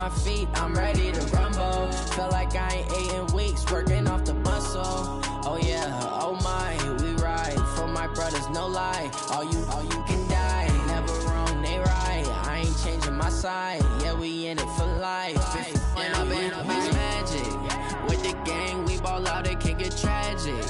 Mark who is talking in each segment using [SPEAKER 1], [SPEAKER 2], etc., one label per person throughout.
[SPEAKER 1] My feet, I'm ready to rumble. Feel like I ain't ate in weeks, working off the muscle. Oh yeah, oh my, we ride for my brothers, no lie. All you can die, never wrong, they right. I ain't changing my side, yeah, we in it for life. When I've been magic, with the gang, we ball out, it can get tragic.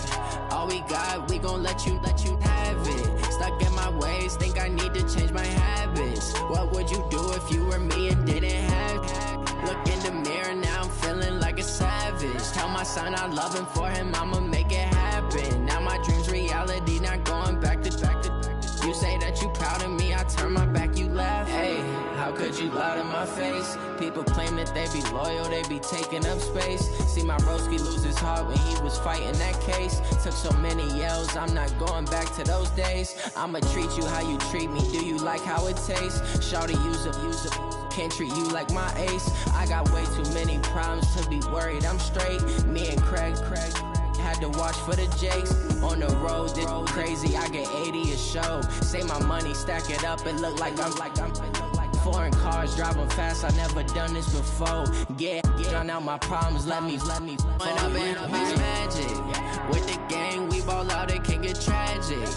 [SPEAKER 1] All we got, we gon' let you have it. Stuck in my ways, think I need to change my habits. What would you do if you were me and didn't have it? Look in the mirror, now I'm feeling like a savage. Tell my son I love him, for him I'ma make it happen. Now my dream's reality, not going back to. You say that you proud of me, I turn my back, you laugh. Hey, how could you lie to my face? People claim that they be loyal, they be taking up space. See my broski lose his heart when he was fighting that case. Took so many yells, I'm not going back to those days. I'ma treat you how you treat me, do you like how it tastes? Shawty, use it. Can't treat you like my ace. I got way too many problems to be worried, I'm straight. Me and Craig had to watch for the Jakes. On the road, this crazy, I get 80 a show. Say my money, stack it up, it look like I'm foreign cars, driving fast, I never done this before. Get drown out my problems, let me When I've been magic, with the gang, we ball out, it can get tragic.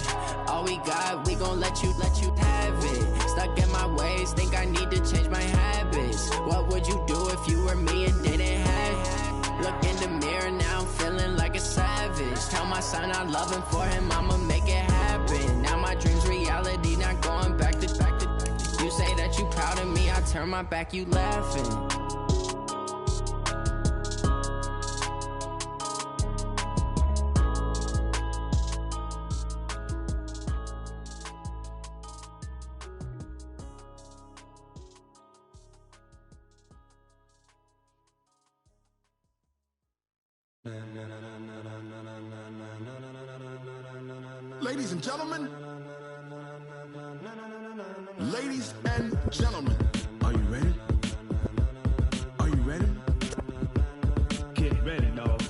[SPEAKER 1] All we got, we gon' let you have it. Stuck in my ways, think I need to change my habits. What would you do if you were me and didn't have it? Look in the mirror, now I'm feeling like a savage. Tell my son I love him, for him I'ma make it happen. Now my dream's reality, not going back to. You say that you proud of me, I turn my back, you laughing.
[SPEAKER 2] Ladies and gentlemen, are you ready? Are you ready?
[SPEAKER 3] Get ready, dog.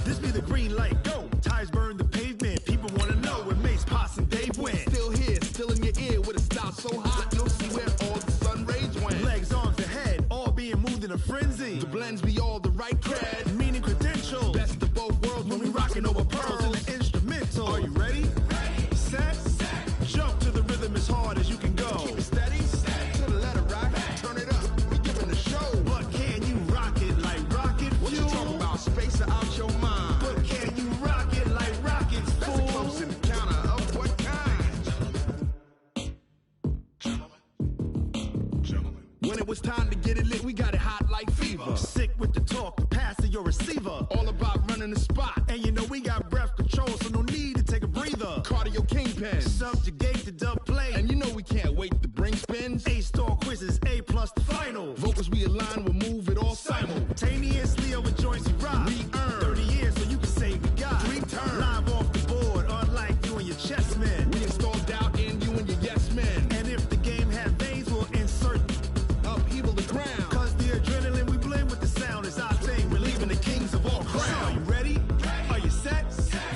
[SPEAKER 2] This be the green light, go. Tires burn the pavement. People wanna know where Mace, Potts, and Dave went. Still here, still in your ear with a style so hot, you'll see where all the sun rays went. Legs, arms, and head, all being moved in a frenzy. The blends be all the right cred, meaning credentials. Best of both worlds when we rockin' over pearls in the instrumental. Are you ready? Set, jump to the rhythm as hard as you can go. Keep it steady, to the letter right. Turn it up, we giving the show. But can you rock it like rocket fuel? What you talking about? Space or out your mind? But can you rock it like rockets, fool? That's a close encounter of what kind? Gentlemen. When it was time to get it lit, we got it hot like fever. Sick with the talk, the pass to your receiver. All about running the spot. And you know we got breath control, so no need to take a breather. Cardio kingpin, subjugate the dub play. And you know we can't wait to bring spins. A-star quizzes, A+ the final. Vocals we align, we'll move it all simultaneously over joints we rock. We earn 30 years, so you can say we got 3 turns. Live off the board, unlike you and your chess men. We install doubt in you and your yes men. And if the game had veins, we'll insert upheaval the ground. Cause the adrenaline we blend with the sound is our thing. We're leaving the kings of all crowns. Are you ready? Are you set?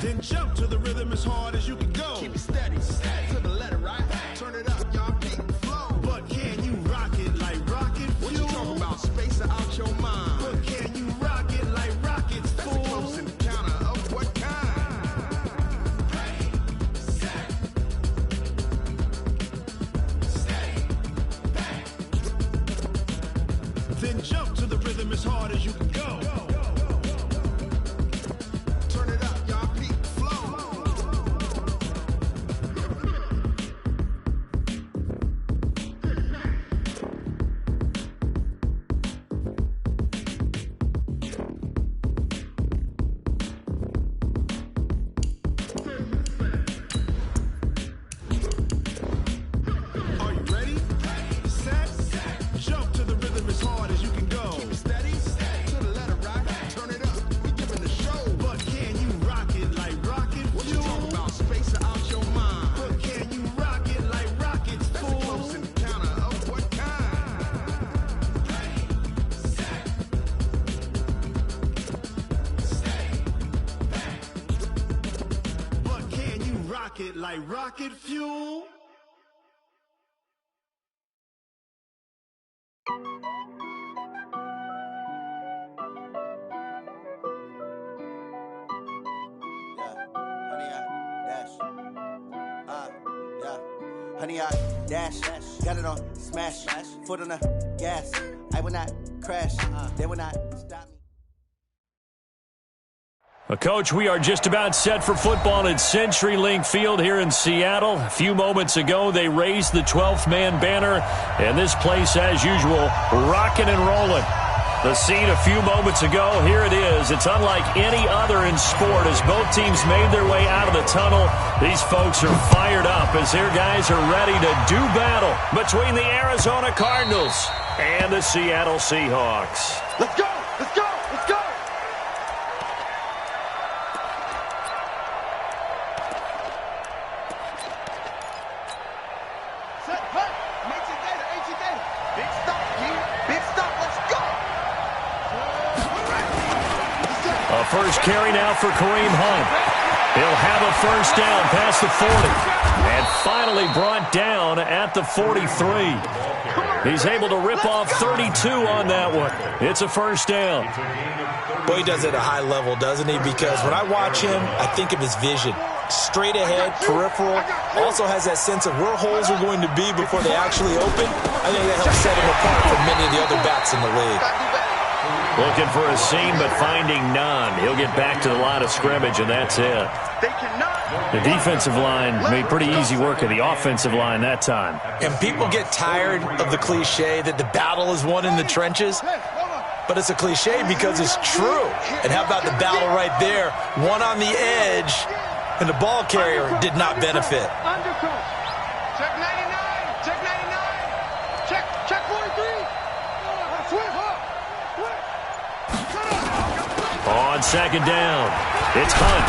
[SPEAKER 2] Then jump to the rhythm as hard as you can go. Keep it steady, to the letter right. Turn it up, y'all beat the flow. But can you rock it like rocket fuel? What you talking about? Space or out your mind? But can you rock it like rockets, fool? That's a close encounter of what kind? Then jump to the rhythm as hard as you can go. Turn it up, y'all beat the flow. Are you ready? Set, jump to the rhythm as hard as you can go. like rocket fuel.
[SPEAKER 4] Honey, I dash, got it on smash, foot on the gas. I will not crash, they will not stop me.
[SPEAKER 5] Coach, we are just about set for football at CenturyLink Field here in Seattle. A few moments ago, they raised the 12th man banner, and this place, as usual, rocking and rolling. The scene a few moments ago, here it is. It's unlike any other in sport as both teams made their way out of the tunnel. These folks are fired up as their guys are ready to do battle between the Arizona Cardinals and the Seattle Seahawks.
[SPEAKER 2] Let's go! Let's go! Let's go! Set, hut! HE data! Big stop, King! Big stop, let's go!
[SPEAKER 5] A first carry now for Kareem Hunt. He'll have a first down past the 40. And finally brought down at the 43. He's able to rip off 32 on that one. It's a first down.
[SPEAKER 6] Well, he does it at a high level, doesn't he? Because when I watch him, I think of his vision. Straight ahead, peripheral. Also has that sense of where holes are going to be before they actually open. I think that helps set him apart from many of the other backs in the league.
[SPEAKER 5] Looking for a seam, but finding none. He'll get back to the line of scrimmage, and that's it. The defensive line made pretty easy work of the offensive line that time.
[SPEAKER 6] And people get tired of the cliche that the battle is won in the trenches. But it's a cliche because it's true. And how about the battle right there? One on the edge, and the ball carrier did not benefit.
[SPEAKER 2] Check 99! Check 99! Check 43!
[SPEAKER 5] On second down, it's Hunt.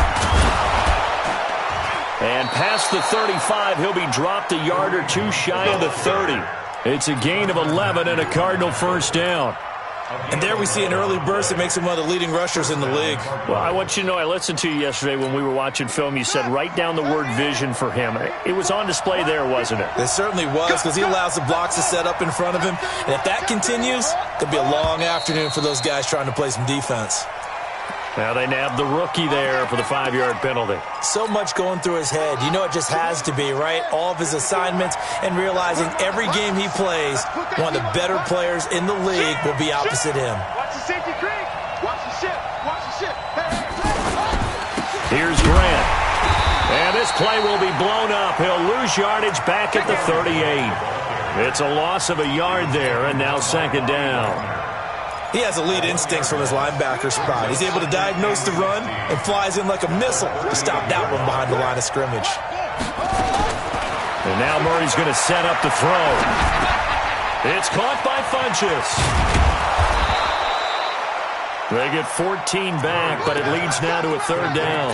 [SPEAKER 5] And past the 35, he'll be dropped a yard or two shy of the 30. It's a gain of 11 and a Cardinal first down.
[SPEAKER 6] And there we see an early burst that makes him one of the leading rushers in the league.
[SPEAKER 5] Well, I want you to know, I listened to you yesterday when we were watching film. You said write down the word vision for him. It was on display there, wasn't it?
[SPEAKER 6] It certainly was, because he allows the blocks to set up in front of him. And if that continues, it'll be a long afternoon for those guys trying to play some defense.
[SPEAKER 5] Now they nabbed the rookie there for the 5-yard penalty.
[SPEAKER 6] So much going through his head. You know it just has to be, right? All of his assignments and realizing every game he plays, one of the better players in the league will be opposite him.
[SPEAKER 2] Watch the safety creek! Watch the ship! Watch the ship!
[SPEAKER 5] Here's Grant. And this play will be blown up. He'll lose yardage back at the 38. It's a loss of a yard there, and now second down.
[SPEAKER 6] He has elite instincts from his linebacker spot. He's able to diagnose the run and flies in like a missile to stop that one behind the line of scrimmage.
[SPEAKER 5] And now Murray's going to set up the throw. It's caught by Funchess. They get 14 back, but it leads now to a third down.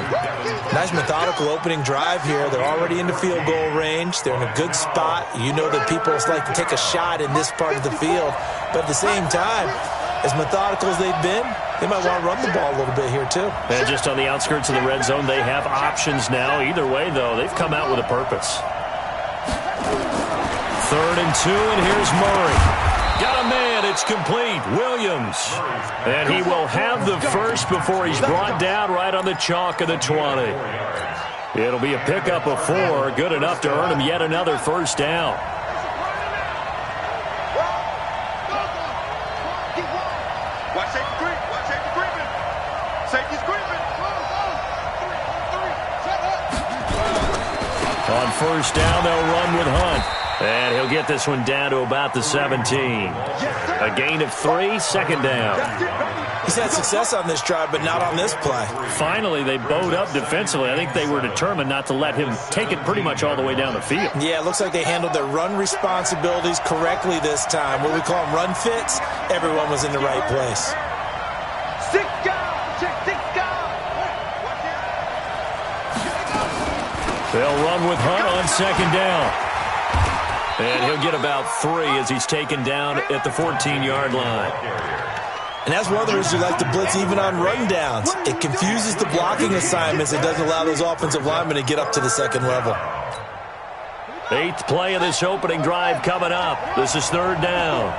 [SPEAKER 6] Nice methodical opening drive here. They're already into field goal range. They're in a good spot. You know that people like to take a shot in this part of the field. But at the same time, as methodical as they've been, they might want to run the ball a little bit here, too.
[SPEAKER 5] And just on the outskirts of the red zone, they have options now. Either way, though, they've come out with a purpose. 3rd and 2, and here's Murray. Got a man. It's complete. Williams. And he will have the first before he's brought down right on the chalk of the 20. It'll be a pickup of 4. Good enough to earn him yet another first down. On first down, they'll run with Hunt. And he'll get this one down to about the 17. A gain of 3, second down.
[SPEAKER 6] He's had success on this drive, but not on this play.
[SPEAKER 5] Finally, they bowed up defensively. I think they were determined not to let him take it pretty much all the way down the field.
[SPEAKER 6] Yeah, it looks like they handled their run responsibilities correctly this time. What we call them run fits, everyone was in the right place.
[SPEAKER 2] 6 guys! Check 6 guys!
[SPEAKER 5] They'll run with Hunt on second down. And he'll get about 3 as he's taken down at the 14-yard line.
[SPEAKER 6] And that's one of the reasons we like to blitz even on rundowns. It confuses the blocking assignments. It doesn't allow those offensive linemen to get up to the second level.
[SPEAKER 5] 8th play of this opening drive coming up. This is 3rd down.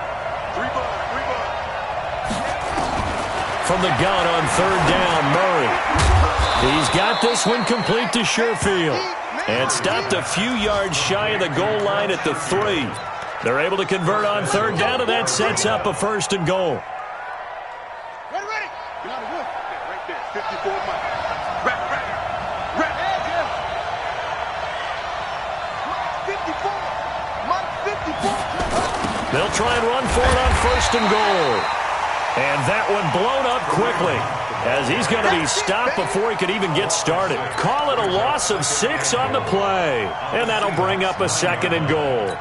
[SPEAKER 5] From the gun on 3rd down, Murray. He's got this one complete to Sherfield. And stopped a few yards shy of the goal line at the 3. They're able to convert on 3rd down, and that sets up a 1st and goal.
[SPEAKER 2] Ready. Right there, 54 miles. Rap. 54. Mike 54.
[SPEAKER 5] They'll try and run for it on 1st and goal. And that one blown up quickly, as he's going to be stopped before he could even get started. Call it a loss of 6 on the play. And that'll bring up a 2nd and goal.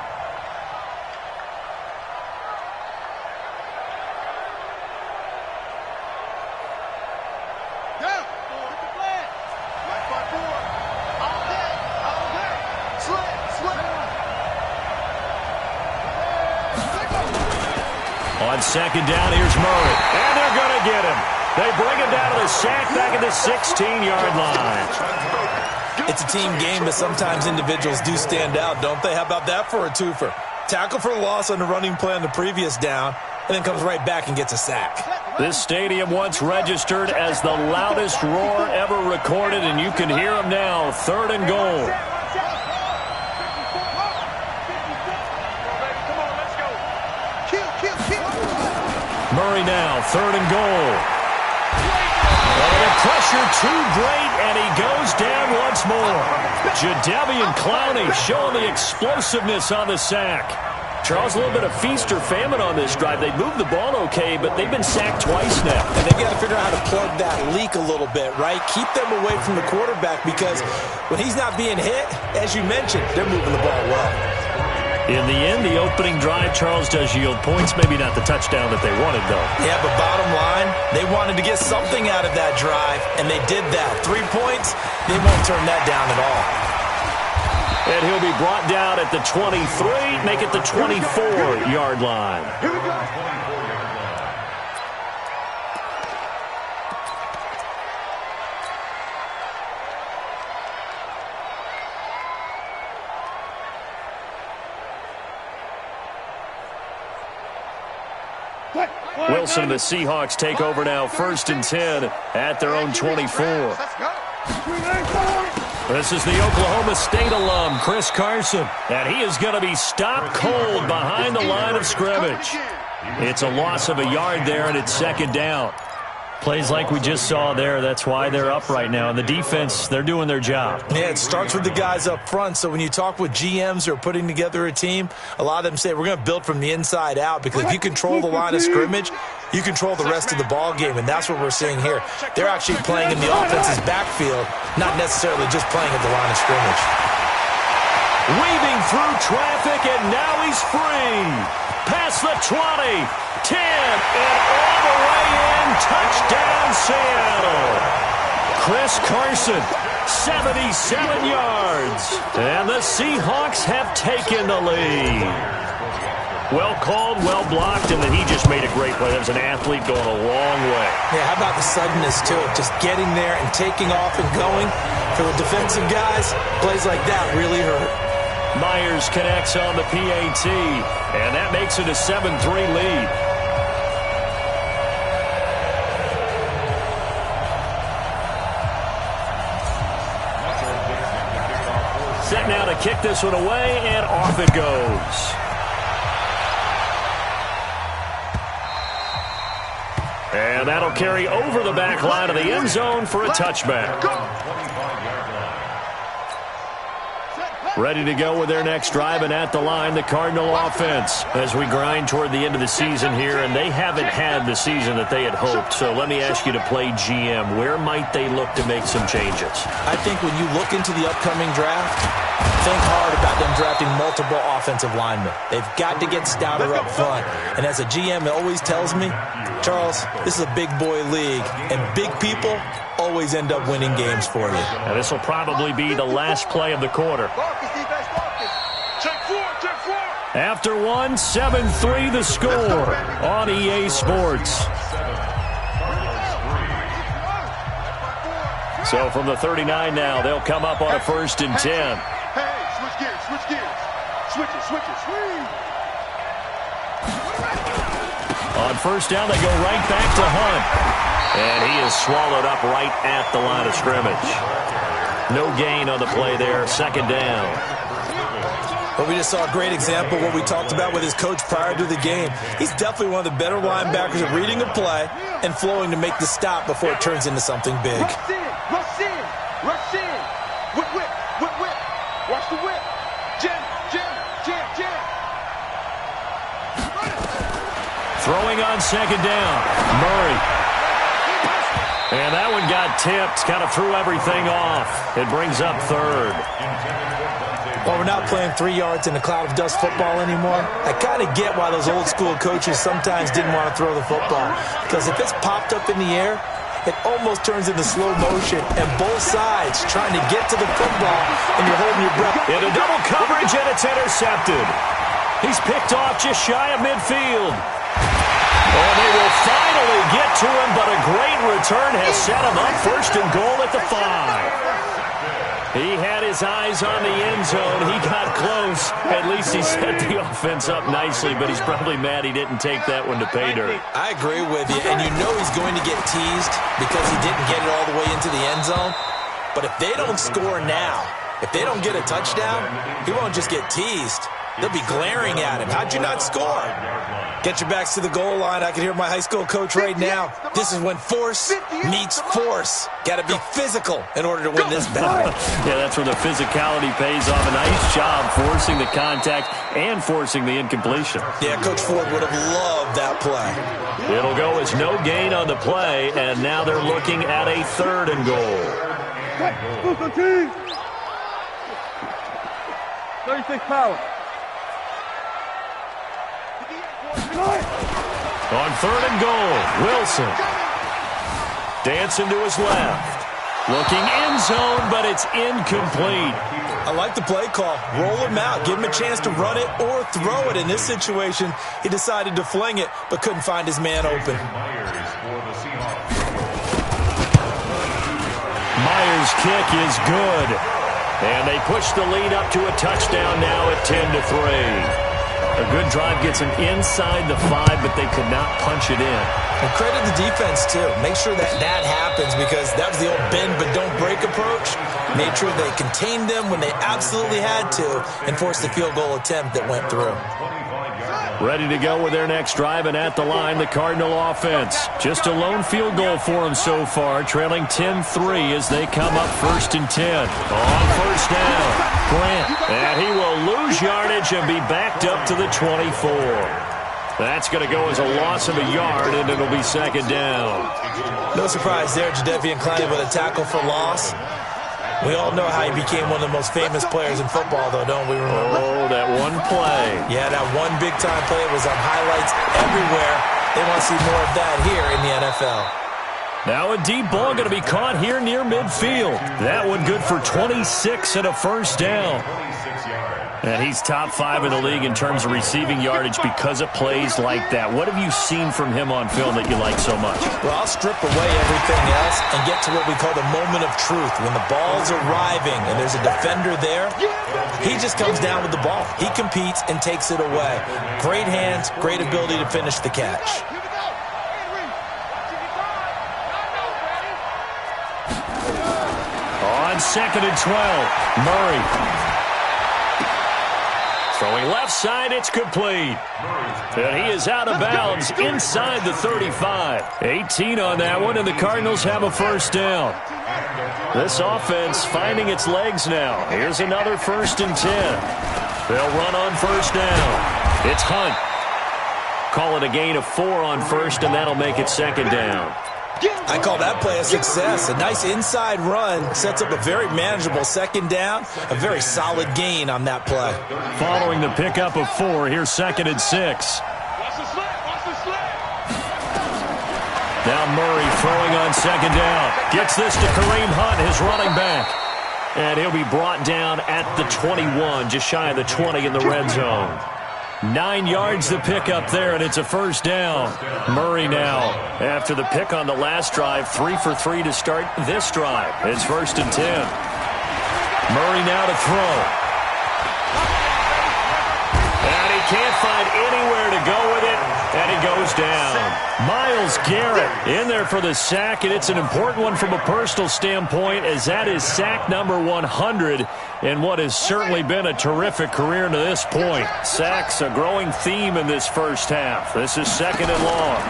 [SPEAKER 5] On 2nd down, here's Murray. And they're going to get him. They bring him down to the sack back at the 16-yard line.
[SPEAKER 6] It's a team game, but sometimes individuals do stand out, don't they? How about that for a twofer? Tackle for a loss on the running play on the previous down, and then comes right back and gets a sack.
[SPEAKER 5] This stadium once registered as the loudest roar ever recorded, and you can hear him now. 3rd and goal. Murray now, 3rd and goal. And the pressure too great, and he goes down once more. Jadeveon Clowney showing the explosiveness on the sack. Charles, a little bit of feast or famine on this drive. They moved the ball okay, but they've been sacked twice now.
[SPEAKER 6] And they've got to figure out how to plug that leak a little bit, right? Keep them away from the quarterback, because when he's not being hit, as you mentioned, they're moving the ball well.
[SPEAKER 5] In the end, the opening drive, Charles, does yield points. Maybe not the touchdown that they wanted, though.
[SPEAKER 6] Yeah, but bottom line, they wanted to get something out of that drive, and they did that. 3 points, they won't turn that down at all.
[SPEAKER 5] And he'll be brought down at the 23, make it the 24-yard line.
[SPEAKER 2] Here we go.
[SPEAKER 5] Wilson and the Seahawks take over now, 1st and 10 at their own 24. This is the Oklahoma State alum, Chris Carson, and he is going to be stopped cold behind the line of scrimmage. It's a loss of a yard there, and it's 2nd down. Plays like we just saw there. That's why they're up right now. And the defense, they're doing their job.
[SPEAKER 6] Yeah, it starts with the guys up front. So when you talk with GMs who are putting together a team, a lot of them say we're going to build from the inside out, because if you control the line of scrimmage, you control the rest of the ball game, and that's what we're seeing here. They're actually playing in the offense's backfield, not necessarily just playing at the line of scrimmage.
[SPEAKER 5] Weaving through traffic, and now he's free. Past the 20, 10, and all the way in. Touchdown, Seattle. Chris Carson, 77 yards. And the Seahawks have taken the lead. Well called, well blocked, and then he just made a great play. That was an athlete going a long way.
[SPEAKER 6] Yeah, how about the suddenness to it? Just getting there and taking off and going. For the defensive guys, plays like that really hurt.
[SPEAKER 5] Myers connects on the PAT, and that makes it a 7-3 lead. Set now to kick this one away, and off it goes. And that'll carry over the back line of the end zone for a touchback. Ready to go with their next drive, and at the line, the Cardinal offense as we grind toward the end of the season here, and they haven't had the season that they had hoped. So let me ask you to play GM. Where might they look to make some changes?
[SPEAKER 6] I think when you look into the upcoming draft, think hard about them drafting multiple offensive linemen. They've got to get stouter up front. And as a GM, it always tells me, Charles, this is a big boy league, and big people always end up winning games for you.
[SPEAKER 5] And this will probably be the last play of the quarter. After one, 7-3 the score on EA Sports. So from the 39 now, they'll come up on a 1st and 10.
[SPEAKER 2] Hey, switch gears, switch gears. Switch it, switch it, swing.
[SPEAKER 5] On 1st down, they go right back to Hunt. And he is swallowed up right at the line of scrimmage. No gain on the play there, 2nd down.
[SPEAKER 6] Well, we just saw a great example of what we talked about with his coach prior to the game. He's definitely one of the better linebackers at reading a play and flowing to make the stop before it turns into something big.
[SPEAKER 2] Rush in, rush in, rush in. Whip, whip, whip, whip. Watch the whip. Jam, jam, jam, jam.
[SPEAKER 5] Throwing on 2nd down, Murray. And that one got tipped, kind of threw everything off. It brings up 3rd.
[SPEAKER 6] Well, we're not playing 3 yards in a cloud of dust football anymore. I kind of get why those old school coaches sometimes didn't want to throw the football. Because if it's popped up in the air, it almost turns into slow motion. And both sides trying to get to the football, and you're holding your breath.
[SPEAKER 5] Into double coverage, and it's intercepted. He's picked off just shy of midfield. And they will finally get to him, but a great return has set him up 1st and goal at the 5. He had his eyes on the end zone. He got close. At least he set the offense up nicely, but he's probably mad he didn't take that one to pay dirt.
[SPEAKER 6] I agree with you, and you know he's going to get teased because he didn't get it all the way into the end zone. But if they don't score now, if they don't get a touchdown, he won't just get teased. They'll be glaring at him. How'd you not score? Get your backs to the goal line. I can hear my high school coach right now. This is when force meets force. Got to be physical in order to win this battle.
[SPEAKER 5] Yeah, that's where the physicality pays off. A nice job forcing the contact and forcing the incompletion.
[SPEAKER 6] Yeah, Coach Ford would have loved that play.
[SPEAKER 5] It'll go as no gain on the play, and now they're looking at a 3rd and goal.
[SPEAKER 3] 36 power.
[SPEAKER 5] On 3rd and goal, Wilson. Dancing to his left. Looking end zone, but it's incomplete.
[SPEAKER 6] I like the play call. Roll him out. Give him a chance to run it or throw it. In this situation, he decided to fling it, but couldn't find his man open.
[SPEAKER 5] Myers' kick is good. And they push the lead up to a touchdown now at 10-3. A good drive gets them inside the 5, but they could not punch it in.
[SPEAKER 6] And credit the defense, too. Make sure that happens because that was the old bend but don't break approach. Made sure they contained them when they absolutely had to and forced the field goal attempt that went through.
[SPEAKER 5] Ready to go with their next drive, and at the line, the Cardinal offense. Just a lone field goal for them so far, trailing 10-3 as they come up 1st and 10. On 1st down, Grant. And he will lose yardage and be backed up to the 24. That's going to go as a loss of a yard, and it'll be 2nd down.
[SPEAKER 6] No surprise there, Jadeveon Clowney with a tackle for loss. We all know how he became one of the most famous players in football, though, don't we remember?
[SPEAKER 5] Oh, that one play.
[SPEAKER 6] Yeah, that one big-time play was on highlights everywhere. They want to see more of that here in the NFL.
[SPEAKER 5] Now a deep ball going to be caught here near midfield. That one good for 26 and a 1st down. And he's top 5 in the league in terms of receiving yardage because of plays like that. What have you seen from him on film that you like so much?
[SPEAKER 6] Well, I'll strip away everything else and get to what we call the moment of truth. When the ball's arriving and there's a defender there, he just comes down with the ball. He competes and takes it away. Great hands, great ability to finish the catch.
[SPEAKER 5] On 2nd and 12, Murray. Throwing left side, it's complete. And he is out of bounds inside the 35. 18 on that one, and the Cardinals have a 1st down. This offense finding its legs now. Here's another 1st and 10. They'll run on 1st down. It's Hunt. Call it a gain of 4 on 1st, and that'll make it 2nd down.
[SPEAKER 6] I call that play a success. A nice inside run sets up a very manageable 2nd down. A very solid gain on that play.
[SPEAKER 5] Following the pickup of 4, here's 2nd and 6. Now Murray throwing on 2nd down. Gets this to Kareem Hunt, his running back. And he'll be brought down at the 21, just shy of the 20 in the red zone. 9 yards to pick up there, and it's a first down. Murray now, after the pick on the last drive, 3 for 3 to start this drive. It's 1st and 10. Murray now to throw. And he can't find anywhere to go with it, and he goes down. Myles Garrett in there for the sack, and it's an important one from a personal standpoint, as that is sack number 100 in what has certainly been a terrific career to this point. Sacks a growing theme in this first half. This is 2nd and long.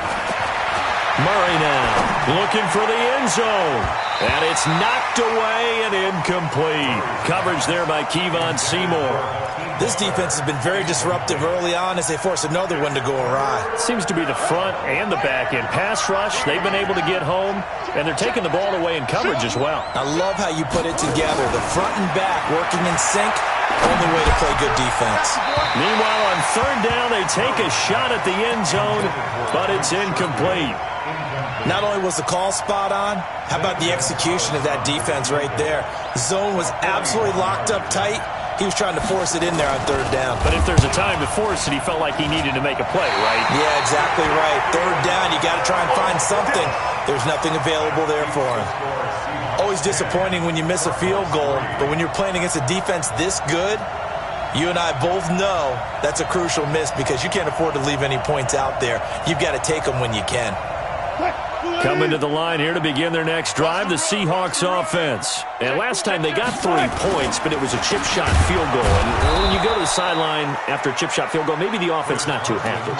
[SPEAKER 5] Murray now looking for the end zone, and it's knocked away and incomplete. Coverage there by Kevon Seymour.
[SPEAKER 6] This defense has been very disruptive early on as they force another one to go awry.
[SPEAKER 5] Seems to be the front and the back end. Pass rush, they've been able to get home, and they're taking the ball away in coverage as well.
[SPEAKER 6] I love how you put it together. The front and back working in sync, only way to play good defense.
[SPEAKER 5] Meanwhile, on 3rd down, they take a shot at the end zone, but it's incomplete.
[SPEAKER 6] Not only was the call spot on, how about the execution of that defense right there? The zone was absolutely locked up tight. He was trying to force it in there on 3rd down.
[SPEAKER 5] But if there's a time to force it, he felt like he needed to make a play, right?
[SPEAKER 6] Yeah, exactly right. 3rd down, you got to try and find something. There's nothing available there for him. Always disappointing when you miss a field goal, but when you're playing against a defense this good, you and I both know that's a crucial miss because you can't afford to leave any points out there. You've got to take them when you can.
[SPEAKER 5] Coming to the line here to begin their next drive, the Seahawks offense. And last time they got 3 points, but it was a chip shot field goal. And when you go to the sideline after a chip shot field goal, maybe the offense not too happy.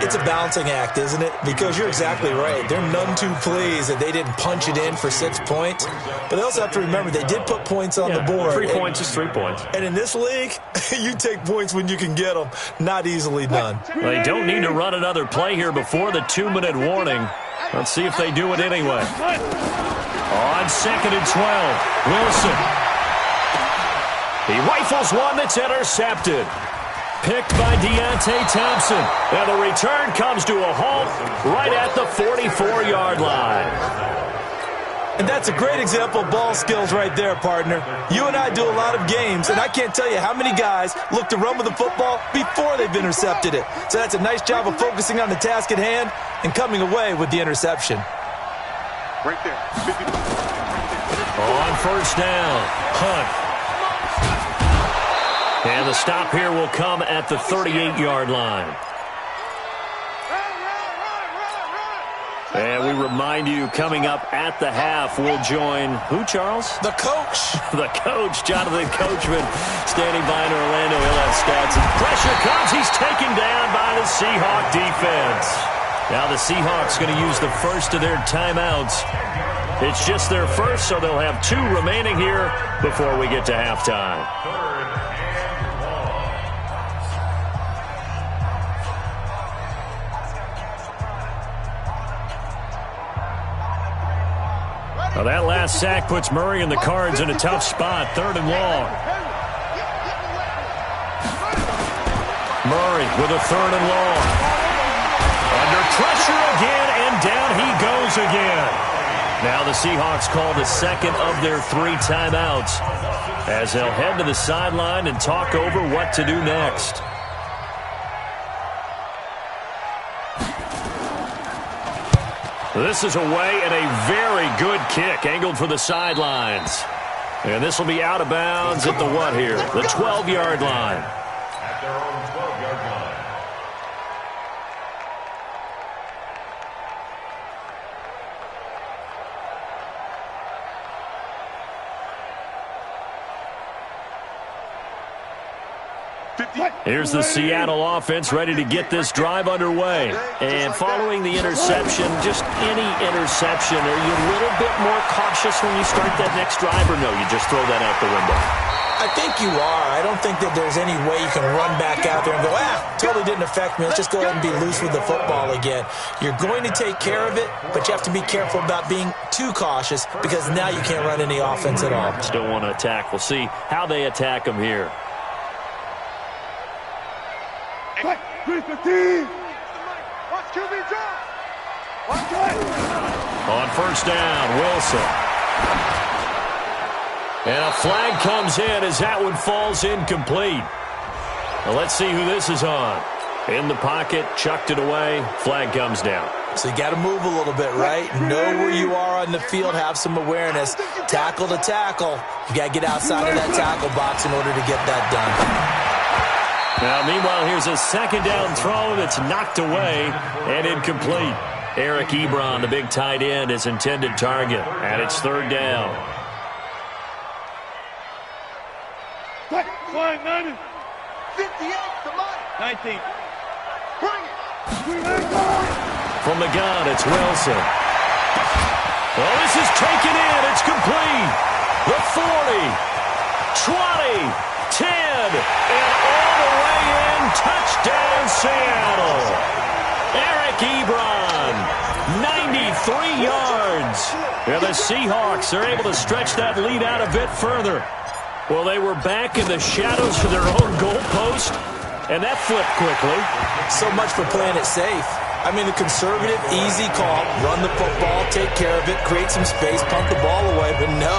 [SPEAKER 6] It's a balancing act, isn't it? Because you're exactly right. They're none too pleased that they didn't punch it in for 6 points. But they also have to remember they did put points on the board.
[SPEAKER 5] 3 points is 3 points.
[SPEAKER 6] And in this league, you take points when you can get them. Not easily done.
[SPEAKER 5] Well, they don't need to run another play here before the 2-minute warning. Let's see if they do it anyway. On 2nd and 12, Wilson. He rifles one that's intercepted. Picked by Deontay Thompson. And the return comes to a halt right at the 44-yard line.
[SPEAKER 6] And that's a great example of ball skills right there, partner. You and I do a lot of games, and I can't tell you how many guys look to run with the football before they've intercepted it. So that's a nice job of focusing on the task at hand and coming away with the interception.
[SPEAKER 2] Right there.
[SPEAKER 5] On 1st down, Hunt. And the stop here will come at the 38-yard line. And we remind you, coming up at the half, we'll join who, Charles?
[SPEAKER 6] The coach.
[SPEAKER 5] The coach, Jonathan Coachman, standing by in Orlando. He'll have stats. And pressure comes. He's taken down by the Seahawk defense. Now the Seahawks going to use the first of their timeouts. It's just their first, so they'll have 2 remaining here before we get to halftime. Now that last sack puts Murray and the Cards in a tough spot, 3rd and long. Murray with a 3rd and long. Under pressure again, and down he goes again. Now the Seahawks call the 2nd of their 3 timeouts as they'll head to the sideline and talk over what to do next. This is away and a very good kick, angled for the sidelines. And this will be out of bounds at the what here? The 12-yard line.
[SPEAKER 3] At their own 12-yard line.
[SPEAKER 5] Here's the Seattle offense ready to get this drive underway. And following the interception, just any interception, are you a little bit more cautious when you start that next drive, or no, you just throw that out the window?
[SPEAKER 6] I think you are. I don't think that there's any way you can run back out there and go, totally didn't affect me. Let's just go ahead and be loose with the football again. You're going to take care of it, but you have to be careful about being too cautious because now you can't run any offense at all.
[SPEAKER 5] Still want to attack. We'll see how they attack them here. On 1st down, Wilson. And a flag comes in as that one falls incomplete. Well, let's see who this is on. In the pocket, chucked it away, flag comes down.
[SPEAKER 6] So you got to move a little bit, right? Know where you are on the field, have some awareness. Tackle to tackle. You got to get outside of that tackle box in order to get that done.
[SPEAKER 5] Now, meanwhile, here's a second down throw that's knocked away and incomplete. Eric Ebron, the big tight end, his intended target, and it's third down.
[SPEAKER 7] Flying 90. 58, come on. 19. Bring it.
[SPEAKER 5] From the gun, it's Wilson. Well, this is taken in. It's complete. The 40, 20, 10, and all the way in. Touchdown, Seattle. Eric Ebron, 93 yards. And the Seahawks are able to stretch that lead out a bit further. Well, they were back in the shadows of their own goalpost, and that flipped quickly.
[SPEAKER 6] So much for playing it safe. I mean, the conservative, easy call, run the football, take care of it, create some space, punt the ball away, but no,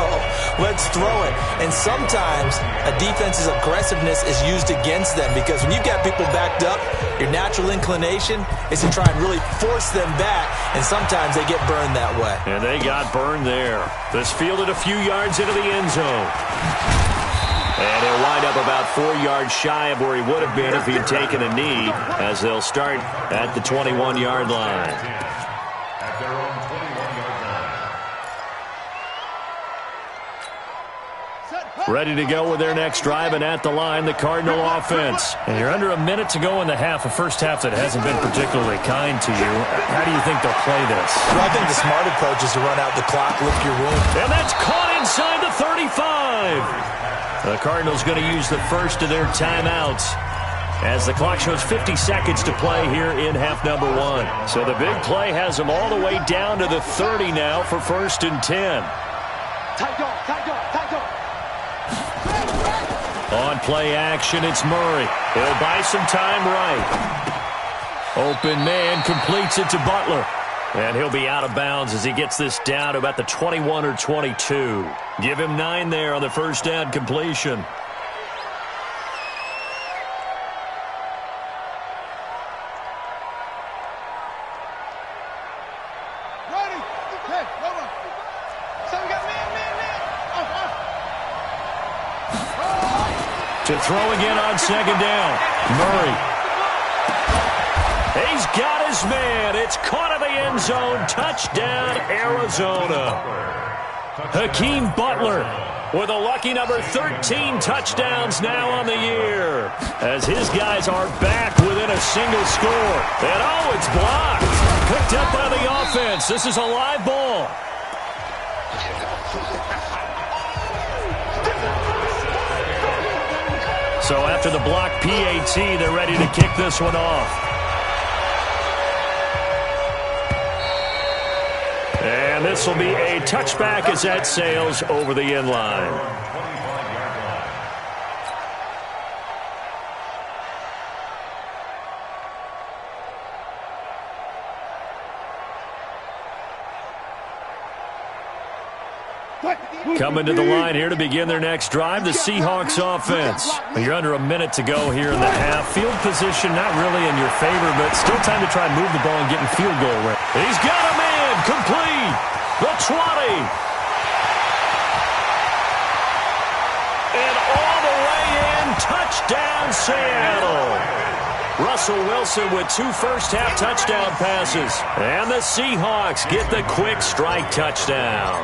[SPEAKER 6] let's throw it. And sometimes a defense's aggressiveness is used against them because when you've got people backed up, your natural inclination is to try and really force them back, and sometimes they get burned that way.
[SPEAKER 5] And they got burned there. This fielded a few yards into the end zone. And he'll wind up about 4 yards shy of where he would have been if he had taken a knee, as they'll start at the 21-yard line.
[SPEAKER 3] At their own 21-yard line.
[SPEAKER 5] Ready to go with their next drive, and at the line, the Cardinal offense. And you're under a minute to go in the half, a first half that hasn't been particularly kind to you. How do you think they'll play this?
[SPEAKER 6] Well, I think the smart approach is to run out the clock, lick your wound.
[SPEAKER 5] And that's caught inside the 35. The Cardinals going to use the first of their timeouts as the clock shows 50 seconds to play here in half number one. So the big play has them all the way down to the 30 now for 1st and 10. On play action, it's Murray. He'll buy some time right. Open man completes it to Butler. And he'll be out of bounds as he gets this down to about the 21 or 22. Give him 9 there on the first down completion.
[SPEAKER 7] Ready. Hey, over. So we got man.
[SPEAKER 5] To throw again on second down. Murray. He's got his man. It's caught in the end zone. Touchdown, Arizona. Hakeem Butler with a lucky number 13 touchdowns now on the year, as his guys are back within a single score. And oh, it's blocked. Picked up by the offense. This is a live ball. So after the block PAT, they're ready to kick this one off. And this will be a touchback as that sails over the end line. Coming to the line here to begin their next drive, the Seahawks offense. You're under a minute to go here in the half. Field position not really in your favor, but still time to try and move the ball and get in field goal range. He's got a man, complete, the 20. And all the way in, touchdown Seattle. Russell Wilson with 2 first-half touchdown passes. And the Seahawks get the quick strike touchdown.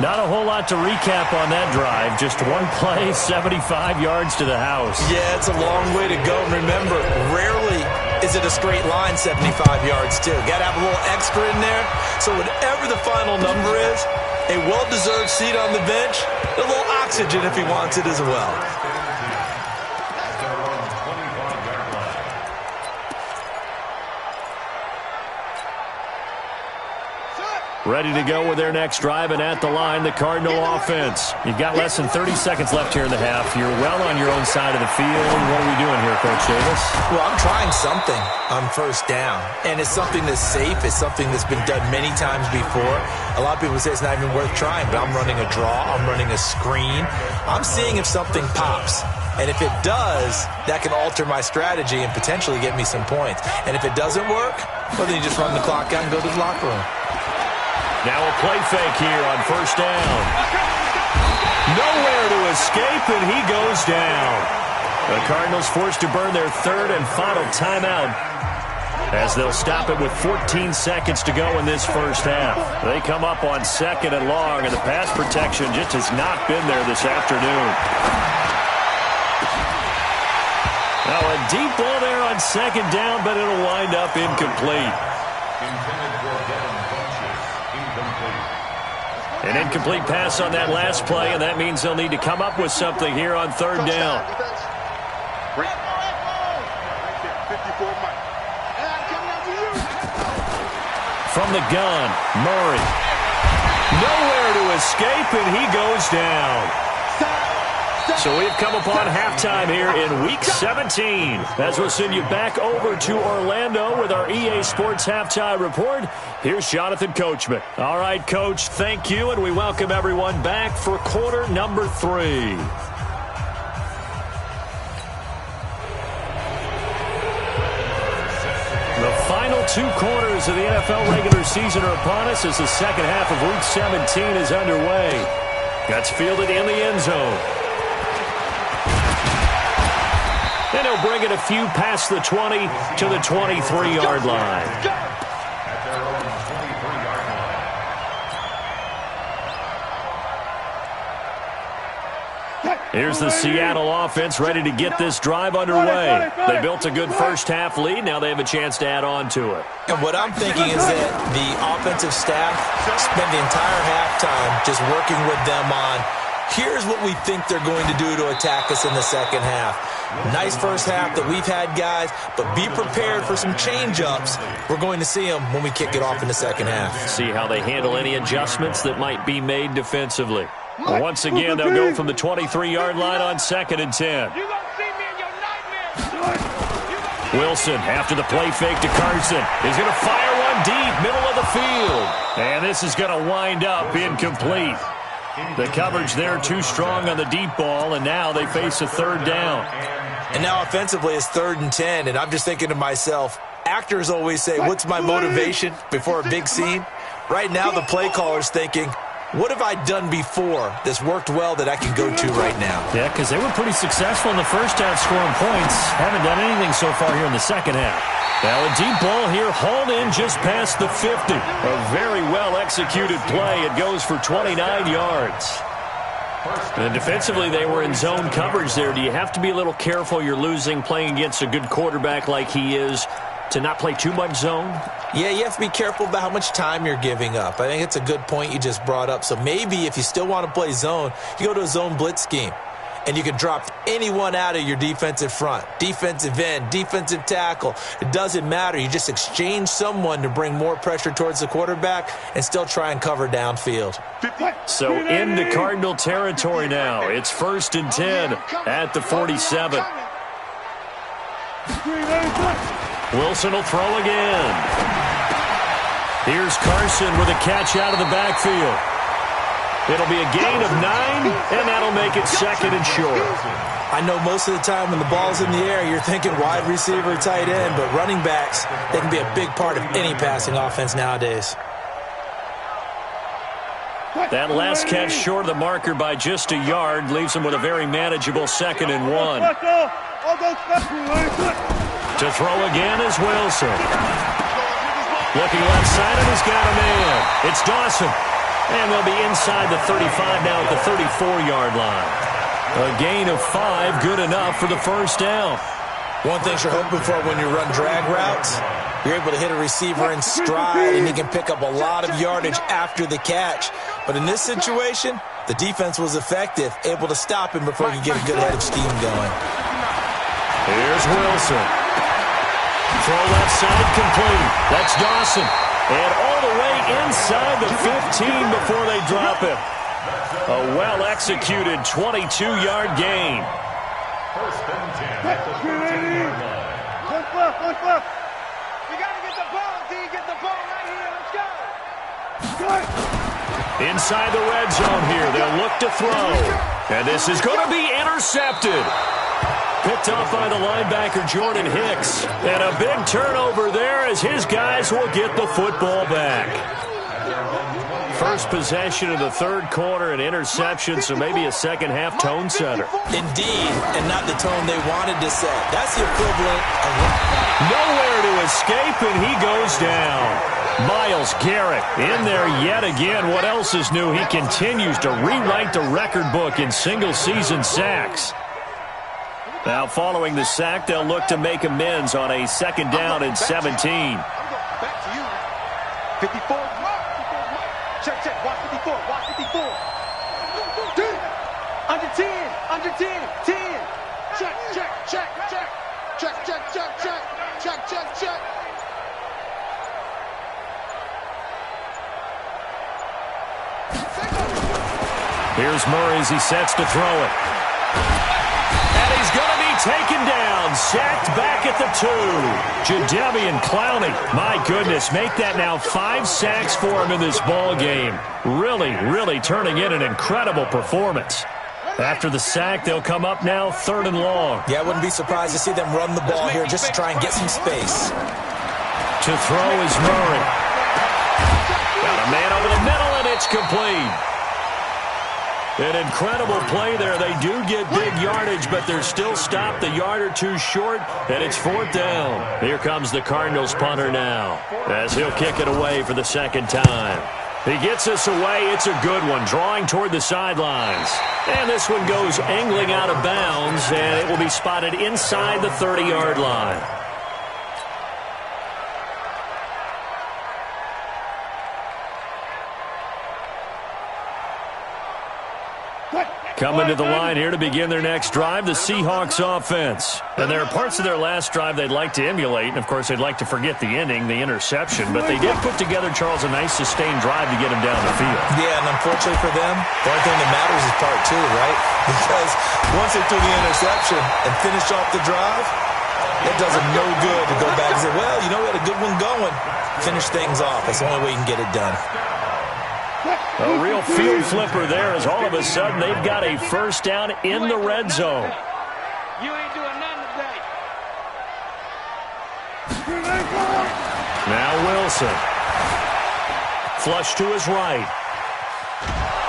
[SPEAKER 5] Not a whole lot to recap on that drive. Just one play, 75 yards to the house.
[SPEAKER 6] Yeah, it's a long way to go. And remember, rarely is it a straight line 75 yards, too. Got to have a little extra in there. So whatever the final number is, a well-deserved seat on the bench, a little oxygen if he wants it as well.
[SPEAKER 5] Ready to go with their next drive, and at the line, the Cardinal offense. You've got less than 30 seconds left here in the half. You're well on your own side of the field. What are we doing here, Coach Davis?
[SPEAKER 6] Well, I'm trying something on first down, and it's something that's safe. It's something that's been done many times before. A lot of people say it's not even worth trying, but I'm running a draw. I'm running a screen. I'm seeing if something pops. And if it does, that can alter my strategy and potentially get me some points. And if it doesn't work, well, then you just run the clock out and go to the locker room.
[SPEAKER 5] Now a play fake here on first down. Nowhere to escape, and he goes down. The Cardinals forced to burn their third and final timeout as they'll stop it with 14 seconds to go in this first half. They come up on second and long, and the pass protection just has not been there this afternoon. Now a deep ball there on second down, but it'll wind up incomplete. An incomplete pass on that last play, and that means they'll need to come up with something here on third down. From the gun, Murray. Nowhere to escape, and he goes down. So we've come upon halftime here in Week 17. As we'll send you back over to Orlando with our EA Sports Halftime Report. Here's Jonathan Coachman. All right, Coach, thank you, and we welcome everyone back for quarter number 3. The final 2 quarters of the NFL regular season are upon us as the second half of Week 17 is underway. Gets fielded in the end zone. And he'll bring it a few past the 20 to the 23-yard line. Here's the Seattle offense ready to get this drive underway. They built a good first-half lead. Now they have a chance to add on to it.
[SPEAKER 6] And what I'm thinking is that the offensive staff spent the entire halftime just working with them on, here's what we think they're going to do to attack us in the second half. Nice first half that we've had, guys, but be prepared for some change-ups. We're going to see them when we kick it off in the second half.
[SPEAKER 5] See how they handle any adjustments that might be made defensively. Once again, they'll go from the 23-yard line on 2nd and 10. Wilson, after the play fake to Carson, is going to fire one deep, middle of the field. And this is going to wind up incomplete. The coverage there too strong on the deep ball, and now they face a third down.
[SPEAKER 6] And now offensively it's 3rd and 10, and I'm just thinking to myself, actors always say, what's my motivation before a big scene? Right now the play caller's thinking, what have I done before that's worked well that I can go to right now?
[SPEAKER 5] Yeah, because they were pretty successful in the first half scoring points. Haven't done anything so far here in the second half. Now a deep ball here hauled in just past the 50. A very well-executed play. It goes for 29 yards. And defensively, they were in zone coverage there. Do you have to be a little careful you're losing playing against a good quarterback like he is to not play too much zone?
[SPEAKER 6] Yeah, you have to be careful about how much time you're giving up. I think it's a good point you just brought up. So maybe if you still want to play zone, you go to a zone blitz scheme. And you can drop anyone out of your defensive front, defensive end, defensive tackle. It doesn't matter. You just exchange someone to bring more pressure towards the quarterback and still try and cover downfield.
[SPEAKER 5] So into Cardinal territory now. It's 1st and 10 at the 47. Wilson will throw again. Here's Carson with a catch out of the backfield. It'll be a gain of 9, and that'll make it 2nd and short.
[SPEAKER 6] I know most of the time when the ball's in the air, you're thinking wide receiver, tight end, but running backs, they can be a big part of any passing offense nowadays.
[SPEAKER 5] That last catch short of the marker by just a yard leaves him with a very manageable 2nd and 1. To throw again is Wilson. Looking left side, and he's got a man. It's Dawson. And they'll be inside the 35 now at the 34-yard line. A gain of 5, good enough for the first down.
[SPEAKER 6] One thing you're hoping for when you run drag routes, you're able to hit a receiver in stride, and he can pick up a lot of yardage after the catch. But in this situation, the defense was effective, able to stop him before he could get a good head of steam going.
[SPEAKER 5] Here's Wilson. Throw left side complete. That's Dawson. And all the way inside the 15 before they drop it. A well-executed 22-yard gain.
[SPEAKER 7] First and 10 at the 15-yard line. Push left. You got to get the ball until you get the ball right here. Let's go.
[SPEAKER 5] Inside the red zone here. They'll look to throw. And this is going to be intercepted. Picked off by the linebacker, Jordan Hicks. And a big turnover there as his guys will get the football back. First possession of the third quarter, an interception, so maybe a second-half tone setter.
[SPEAKER 6] Indeed, and not the tone they wanted to set. That's the equivalent of...
[SPEAKER 5] Nowhere to escape, and he goes down. Myles Garrett in there yet again. What else is new? He continues to rewrite the record book in single-season sacks. Now, following the sack, they'll look to make amends on a second down and 17.
[SPEAKER 7] Back to you. 54. Check, check. Watch 54. Watch 54. Under 10. Under 10. 10. Check, check, check, check. Check, check, check, check. Check, check, check.
[SPEAKER 5] Here's Murray as he sets to throw it. And he's going to be taken down. Sacked back at the 2. Jadeveon Clowney. My goodness, make that now 5 sacks for him in this ball game. Really, really turning in an incredible performance. After the sack, they'll come up now 3rd and long.
[SPEAKER 6] Yeah, I wouldn't be surprised to see them run the ball here just to try and get some space.
[SPEAKER 5] To throw is Murray. Got a man over the middle, and it's complete. An incredible play there. They do get big yardage, but they're still stopped a yard or 2 short, and it's 4th down. Here comes the Cardinals punter now, as he'll kick it away for the second time. He gets us away. It's a good one, drawing toward the sidelines. And this one goes angling out of bounds, and it will be spotted inside the 30-yard line. Coming to the line here to begin their next drive, the Seahawks offense. And there are parts of their last drive they'd like to emulate. And, of course, they'd like to forget the ending, the interception. But they did put together, Charles, a nice sustained drive to get him down the field.
[SPEAKER 6] Yeah, and unfortunately for them, the only thing that matters is part 2, right? Because once they threw the interception and finished off the drive, it does them no good to go back and say, well, you know, we had a good one going. Finish things off. That's the only way you can get it done.
[SPEAKER 5] A real field flipper there as all of a sudden they've got a first down in the red zone.
[SPEAKER 7] You ain't doing nothing today.
[SPEAKER 5] Now Wilson. Flush to his right.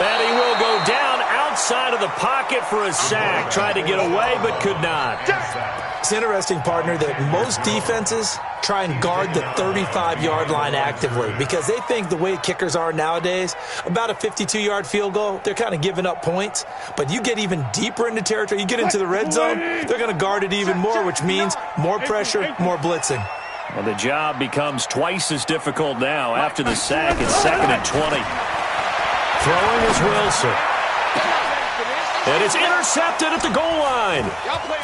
[SPEAKER 5] And he will go down outside of the pocket for a sack. Tried to get away but could not.
[SPEAKER 6] It's interesting, partner, that most defenses try and guard the 35-yard line actively because they think the way kickers are nowadays, about a 52-yard field goal, they're kind of giving up points. But you get even deeper into territory, you get into the red zone, they're going to guard it even more, which means more pressure, more blitzing.
[SPEAKER 5] Well, the job becomes twice as difficult now after the sack. It's 2nd and 20. Throwing is Wilson. And it's intercepted at the goal line.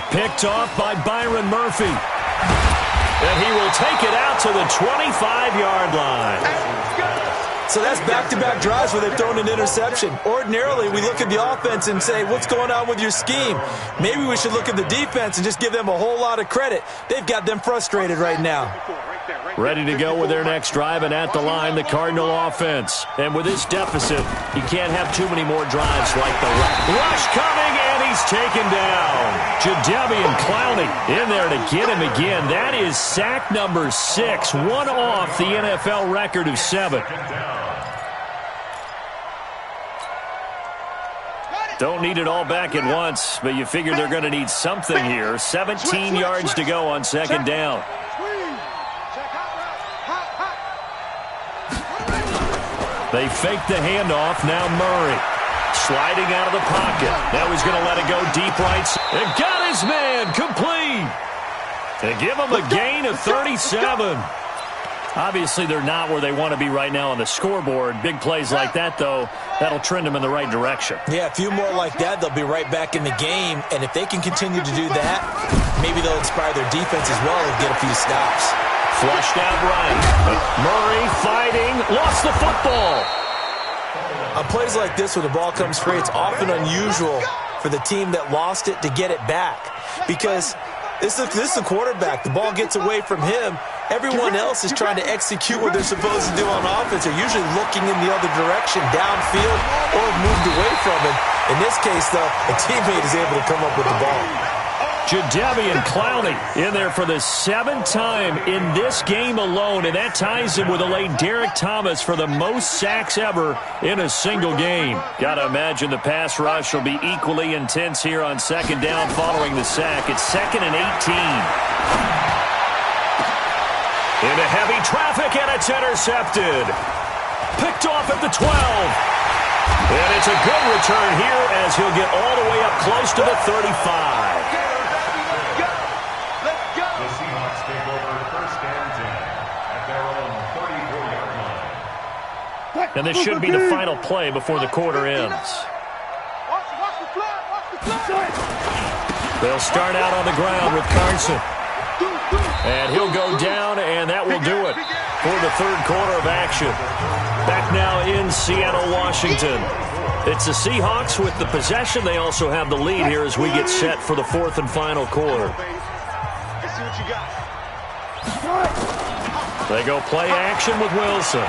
[SPEAKER 5] Picked off by Byron Murphy. And he will take it out to the 25-yard line.
[SPEAKER 6] So that's back-to-back drives where they've thrown an interception. Ordinarily, we look at the offense and say, what's going on with your scheme? Maybe we should look at the defense and just give them a whole lot of credit. They've got them frustrated right now.
[SPEAKER 5] Ready to go with their next drive, and at the line, the Cardinal offense. And with this deficit, you can't have too many more drives like the rush coming, and he's taken down. Jadeveon Clowney in there to get him again. That is sack number 6, one off the NFL record of 7. Don't need it all back at once, but you figure they're going to need something here. 17 yards to go on second down. They fake the handoff. Now Murray sliding out of the pocket. Now he's going to let it go deep right. And got his man complete. And give him a gain of 37. Obviously, they're not where they want to be right now on the scoreboard. Big plays like that, though, that'll trend them in the right direction.
[SPEAKER 6] Yeah, a few more like that, they'll be right back in the game. And if they can continue to do that, maybe they'll inspire their defense as well and get a few stops.
[SPEAKER 5] Flushed out right. Murray fighting. Lost the football.
[SPEAKER 6] On plays like this, when the ball comes free, it's often unusual for the team that lost it to get it back. Because this is the quarterback. The ball gets away from him. Everyone else is trying to execute what they're supposed to do on offense. They're usually looking in the other direction, downfield, or moved away from it. In this case, though, a teammate is able to come up with the ball.
[SPEAKER 5] Jadeveon Clowney in there for the 7th time in this game alone, and that ties him with a late Derek Thomas for the most sacks ever in a single game. Got to imagine the pass rush will be equally intense here on 2nd down following the sack. It's 2nd and 18. Into heavy traffic, and it's intercepted. Picked off at the 12. And it's a good return here as he'll get all the way up close to the 35.
[SPEAKER 3] The Seahawks take over 1st and 10 at their own 34-yard line.
[SPEAKER 5] And this should be the final play before the quarter ends. They'll start out on the ground with Carson. And he'll go down, and that will do it for the 3rd quarter of action. Back now in Seattle, Washington. It's the Seahawks with the possession. They also have the lead here as we get set for the 4th and final quarter. They go play action with Wilson.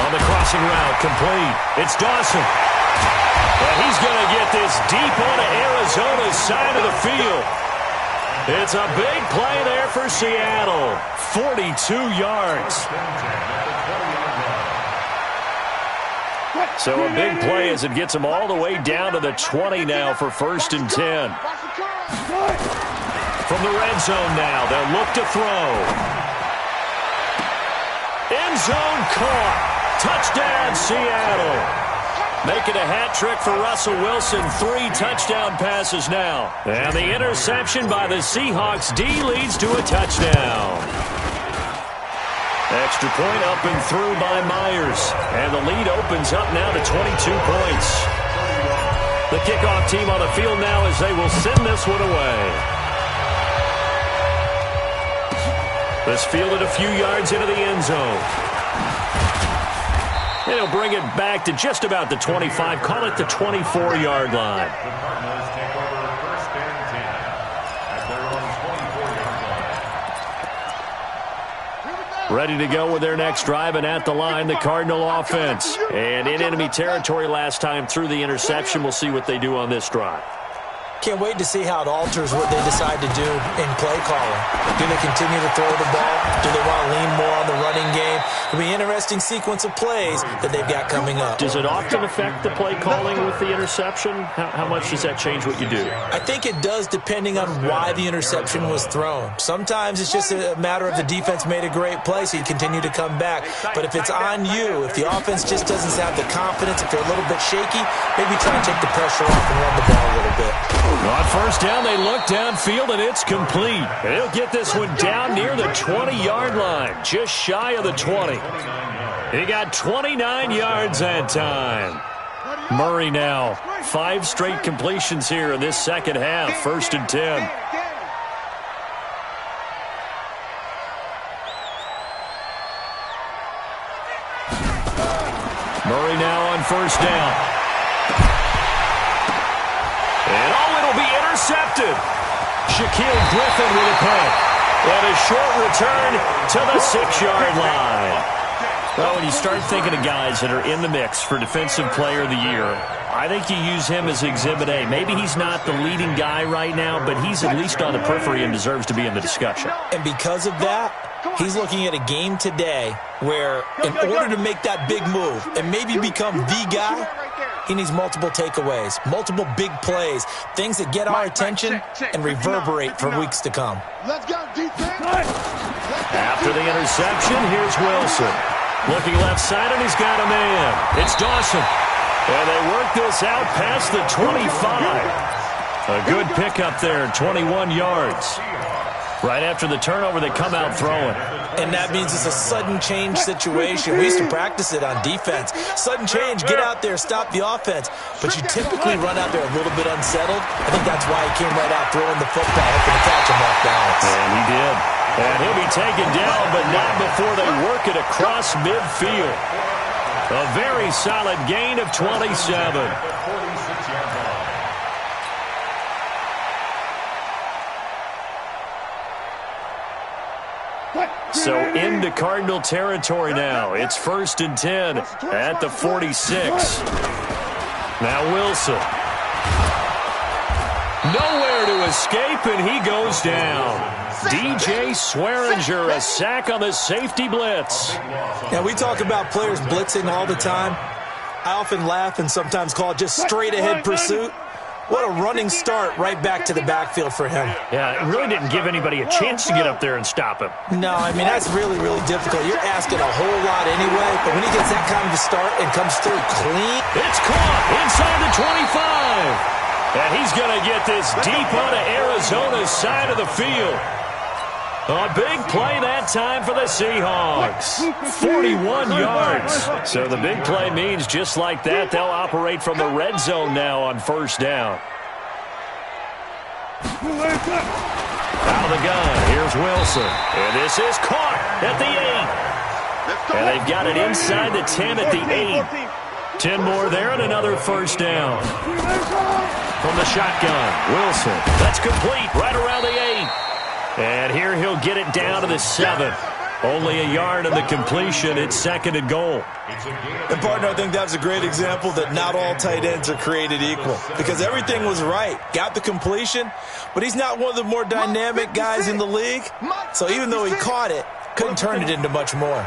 [SPEAKER 5] On the crossing route, complete. It's Dawson. And he's going to get this deep onto Arizona's side of the field. It's a big play there for Seattle. 42 yards. So a big play as it gets them all the way down to the 20 now for 1st and 10. From the red zone now, they'll look to throw. End zone caught. Touchdown, Seattle. Making a hat trick for Russell Wilson. 3 touchdown passes now. And the interception by the Seahawks D leads to a touchdown. Extra point up and through by Myers. And the lead opens up now to 22 points. The kickoff team on the field now as they will send this one away. This fielded a few yards into the end zone. And he'll bring it back to just about the 25. Call it the 24-yard line.
[SPEAKER 3] The Cardinals take over 1st and 10 at their own 24-yard line.
[SPEAKER 5] Ready to go with their next drive, and at the line, the Cardinal offense. And in enemy territory last time through the interception. We'll see what they do on this drive.
[SPEAKER 6] Can't wait to see how it alters what they decide to do in play calling. Do they continue to throw the ball? Do they want to lean more on the running game? It'll be an interesting sequence of plays that they've got coming up.
[SPEAKER 5] Does it often affect the play calling with the interception? How much does that change what you do?
[SPEAKER 6] I think it does depending on why the interception was thrown. Sometimes it's just a matter of the defense made a great play, so you continue to come back. But if it's on you, if the offense just doesn't have the confidence, if they're a little bit shaky, maybe try and take the pressure off and run the ball a little bit.
[SPEAKER 5] On 1st down, they look downfield, and it's complete. And he'll get this one down near the 20-yard line, just shy of the 20. He got 29 yards that time. Murray now, 5 straight completions here in this second half, 1st and 10. Murray now on 1st down. And it'll be intercepted. Shaquille Griffin with a pick. And a short return to the 6-yard line. Well, when you start thinking of guys that are in the mix for Defensive Player of the Year, I think you use him as Exhibit A. Maybe he's not the leading guy right now, but he's at least on the periphery and deserves to be in the discussion.
[SPEAKER 6] And because of that, he's looking at a game today where in order to make that big move and maybe become the guy, he needs multiple takeaways, multiple big plays, things that get our attention and reverberate for weeks to come.
[SPEAKER 2] Let's go, defense.
[SPEAKER 5] After the interception, here's Wilson. Looking left side, and he's got a man. It's Dawson. And they work this out past the 25. A good pickup there, 21 yards. Right after the turnover, they come out throwing.
[SPEAKER 6] And that means it's a sudden change situation. We used to practice it on defense. Sudden change, get out there, stop the offense. But you typically run out there a little bit unsettled. I think that's why he came right out throwing the football, hoping to catch him off balance.
[SPEAKER 5] And he did. And he'll be taken down, but not before they work it across midfield. A very solid gain of 27. So into Cardinal territory now. It's 1st and 10 at the 46. Now Wilson. Nowhere to escape, and he goes down. DJ Swearinger, a sack on the safety blitz.
[SPEAKER 6] Yeah, we talk about players blitzing all the time. I often laugh and sometimes call it just straight-ahead pursuit. What a running start right back to the backfield for him.
[SPEAKER 5] Yeah, it really didn't give anybody a chance to get up there and stop him.
[SPEAKER 6] No, I mean, that's really, really difficult. You're asking a whole lot anyway, but when he gets that kind of a start and comes through clean.
[SPEAKER 5] It's caught inside the 25. And he's going to get this deep onto Arizona's side of the field. A big play that time for the Seahawks. 41 yards. So the big play means just like that, they'll operate from the red zone now on first down. Out of the gun, here's Wilson. And this is caught at the 8. And they've got it inside the 10 at the 8. 10 more there and another first down. From the shotgun, Wilson. That's complete right around the 8. And here he'll get it down to the 7. Only a yard of the completion. It's second and goal.
[SPEAKER 6] And, partner, I think that's a great example that not all tight ends are created equal. Because everything was right. Got the completion, but he's not one of the more dynamic guys in the league. So even though he caught it, couldn't turn it into much more.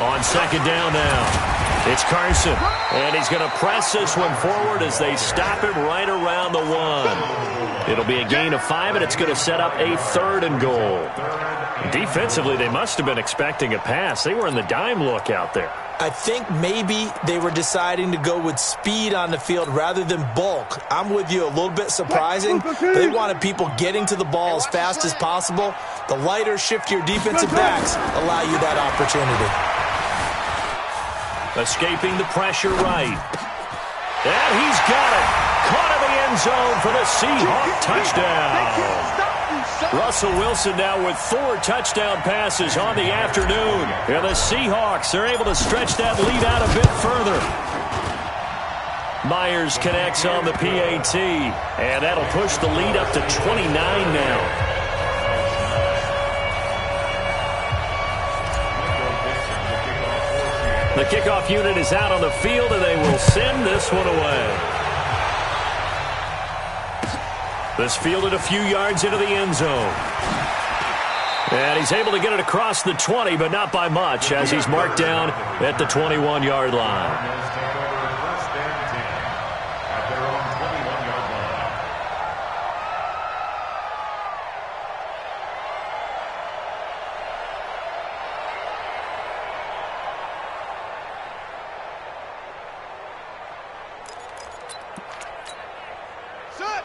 [SPEAKER 5] On second down now. It's Carson, and he's going to press this one forward as they stop him right around the 1. It'll be a gain of 5, and it's going to set up a third and goal. Defensively, they must have been expecting a pass. They were in the dime look out there.
[SPEAKER 6] I think maybe they were deciding to go with speed on the field rather than bulk. I'm with you, a little bit surprising. They wanted people getting to the ball as fast as possible. The lighter, shiftier defensive backs allow you that opportunity.
[SPEAKER 5] Escaping the pressure right. And he's got it. Caught in the end zone for the Seahawks touchdown. Russell Wilson now with 4 touchdown passes on the afternoon. And the Seahawks are able to stretch that lead out a bit further. Myers connects on the PAT. And that'll push the lead up to 29 now. The kickoff unit is out on the field, and they will send this one away. This fielded a few yards into the end zone. And he's able to get it across the 20, but not by much, as he's marked down at the 21-yard line.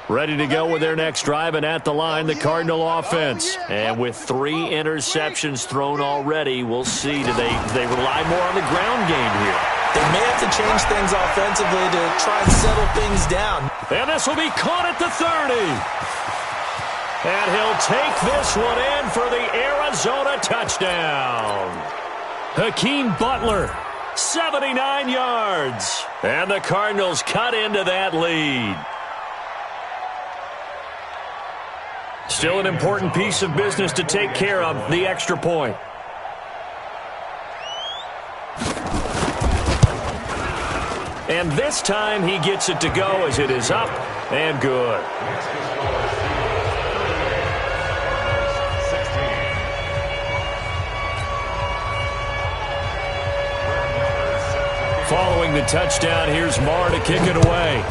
[SPEAKER 5] Ready to go with their next drive, and at the line, the Cardinal offense. And with 3 interceptions thrown already, we'll see. Do they rely more on the ground game here?
[SPEAKER 6] They may have to change things offensively to try and settle things down.
[SPEAKER 5] And this will be caught at the 30. And he'll take this one in for the Arizona touchdown. Hakeem Butler, 79 yards. And the Cardinals cut into that lead. Still an important piece of business to take care of, the extra point. And this time he gets it to go as it is up and good. Following the touchdown, here's Marr to kick it away.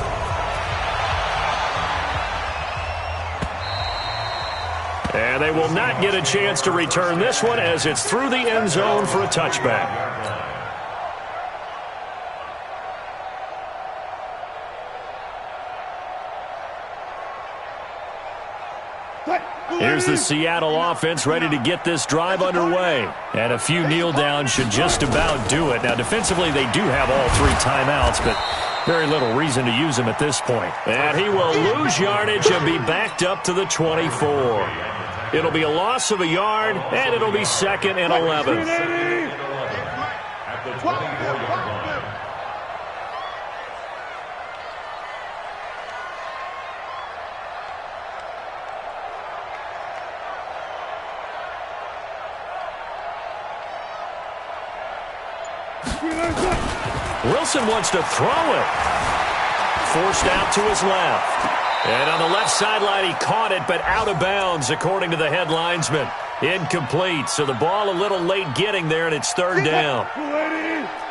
[SPEAKER 5] And they will not get a chance to return this one as it's through the end zone for a touchback. Here's the Seattle offense ready to get this drive underway. And a few kneel downs should just about do it. Now, defensively, they do have all 3 timeouts, but very little reason to use them at this point. And he will lose yardage and be backed up to the 24. It'll be a loss of a yard, and it'll be second and 11.
[SPEAKER 3] At the 24-yard line.
[SPEAKER 5] Wilson wants to throw it. forced out to his left. And on the left sideline, he caught it, but out of bounds, according to the head linesman. Incomplete, so the ball a little late getting there, and it's third down.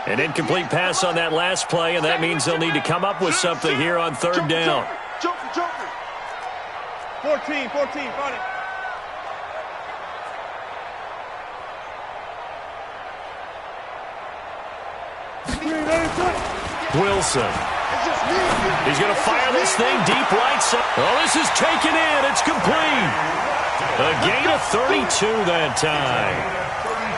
[SPEAKER 5] An incomplete pass on that last play, and that means they'll need to come up with something here on third down.
[SPEAKER 7] Joker. 14, got it.
[SPEAKER 5] Wilson. He's going to fire this thing deep right side. Oh, this is taken in. It's complete. A gain of 32 that time.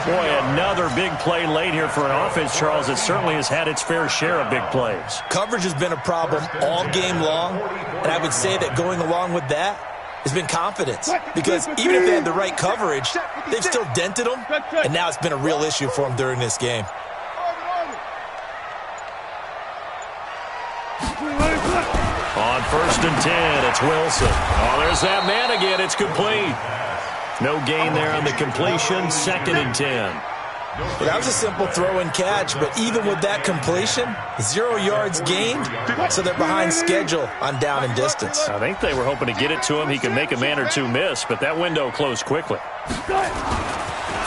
[SPEAKER 5] Boy, another big play late here for an offense, Charles, that certainly has had its fair share of big plays.
[SPEAKER 6] Coverage has been a problem all game long, and I would say that going along with that has been confidence. Because even if they had the right coverage, they've still dented them, and now it's been a real issue for them during this game.
[SPEAKER 5] On 1st and 10, it's Wilson. Oh, there's that man again. It's complete. No gain there on the completion. 2nd and 10.
[SPEAKER 6] Well, that was a simple throw and catch, but even with that completion, 0 yards gained, so they're behind schedule on down and distance.
[SPEAKER 5] I think they were hoping to get it to him. He could make a man or two miss, but that window closed quickly.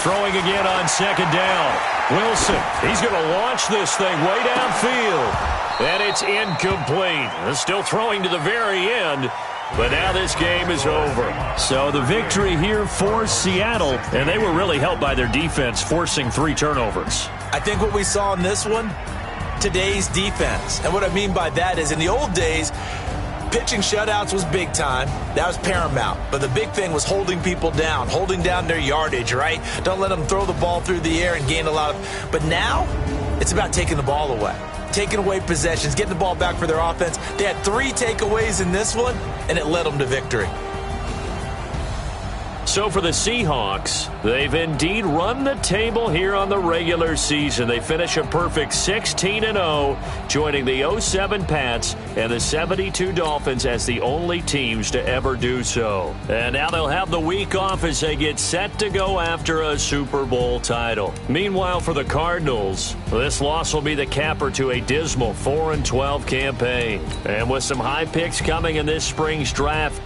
[SPEAKER 5] Throwing again on 2nd down. Wilson, he's going to launch this thing way downfield. And it's incomplete. Still throwing to the very end. But now this game is over. So the victory here for Seattle. And they were really helped by their defense, forcing 3 turnovers.
[SPEAKER 6] I think what we saw in this one, today's defense. And what I mean by that is in the old days, pitching shutouts was big time. That was paramount. But the big thing was holding people down, holding down their yardage, right? Don't let them throw the ball through the air and gain a lot of... But now, it's about taking the ball away. Taking away possessions, getting the ball back for their offense. They had 3 takeaways in this one, and it led them to victory.
[SPEAKER 5] So for the Seahawks, they've indeed run the table here on the regular season. They finish a perfect 16-0, joining the 07 Pats and the 72 Dolphins as the only teams to ever do so. And now they'll have the week off as they get set to go after a Super Bowl title. Meanwhile, for the Cardinals, this loss will be the capper to a dismal 4-12 campaign. And with some high picks coming in this spring's draft,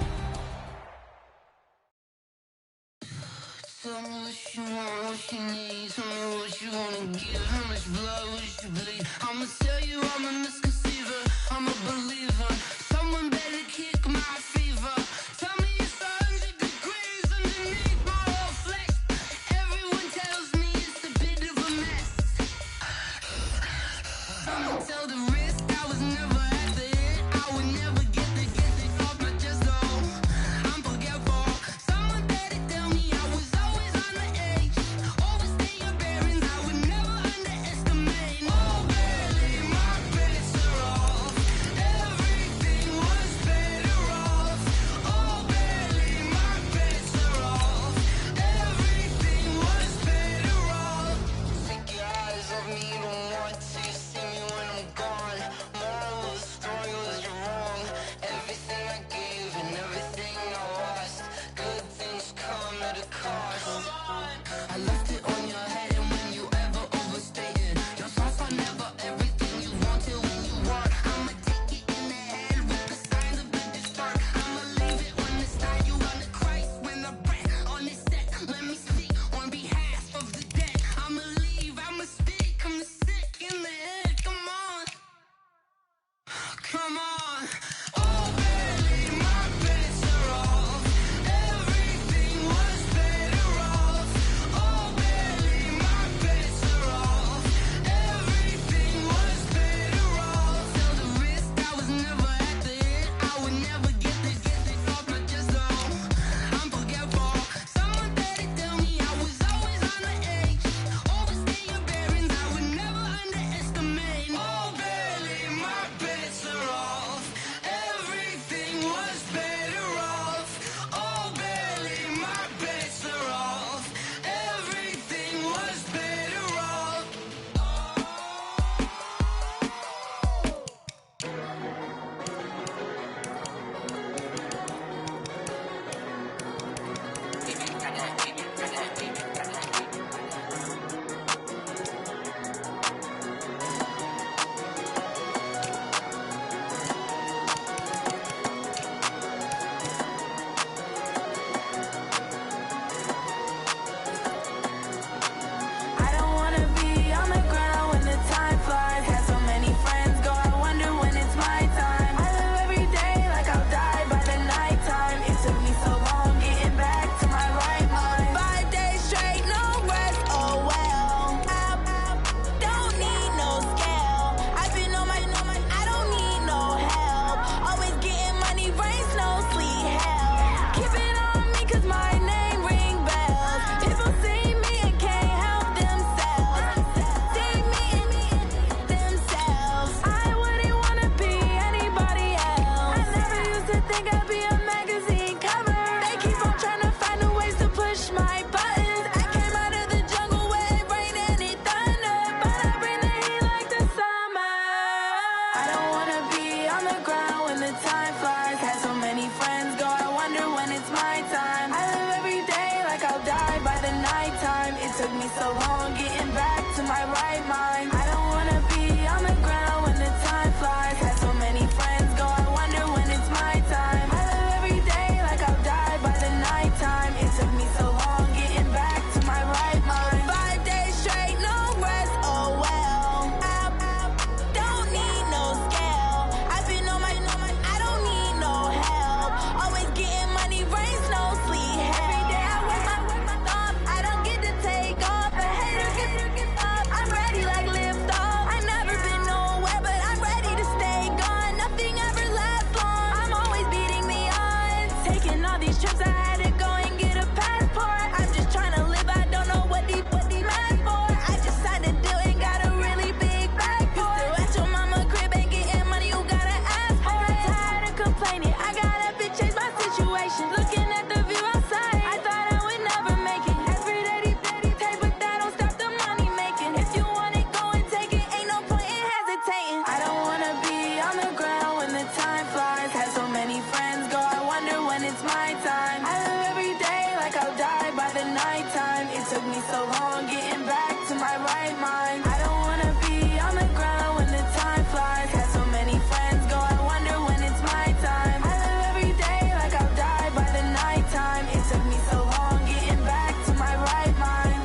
[SPEAKER 8] trips, I had to go and get a passport. I'm just trying to live, I don't know what these mad for. I just signed a deal and got a really big bag for it. You still at your mama crib and getting money, you gotta ask for it. I'm tired of complaining, I gotta change my situation. Looking at the view outside, I thought I would never make it. Every day they pay, but that don't stop the money making. If you want it, go and take it, ain't no point in hesitating. I don't wanna be on the ground when the time flies. Had so many friends go, I wonder when it's my time. I live every day like I'll die by the nighttime. It took me so long getting back to my right mind. I don't wanna be on the ground when the time flies. Had so many friends go, I wonder when it's my time. I live every day like I'll die by the nighttime. It took me so long getting back to my right mind.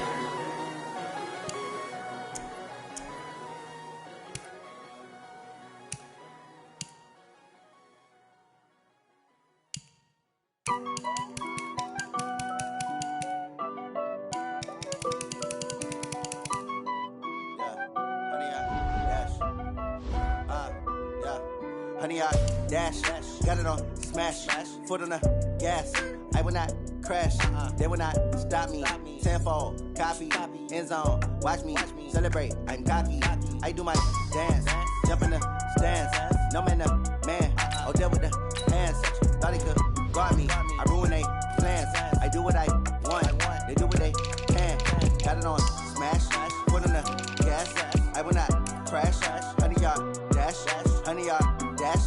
[SPEAKER 4] Honey, I dash, got it on smash, foot on the gas. I will not crash, they will not stop me. Tenfold, copy, end zone, watch me celebrate. I'm cocky, I do my dance, jump in the stands. No man, the man, oh, there with the hands. Thought he could guard me, I ruin they plans. I do what I want, they do what they can. Got it on smash, foot on the gas. I will not crash, honey, y'all dash, honey, y'all dash,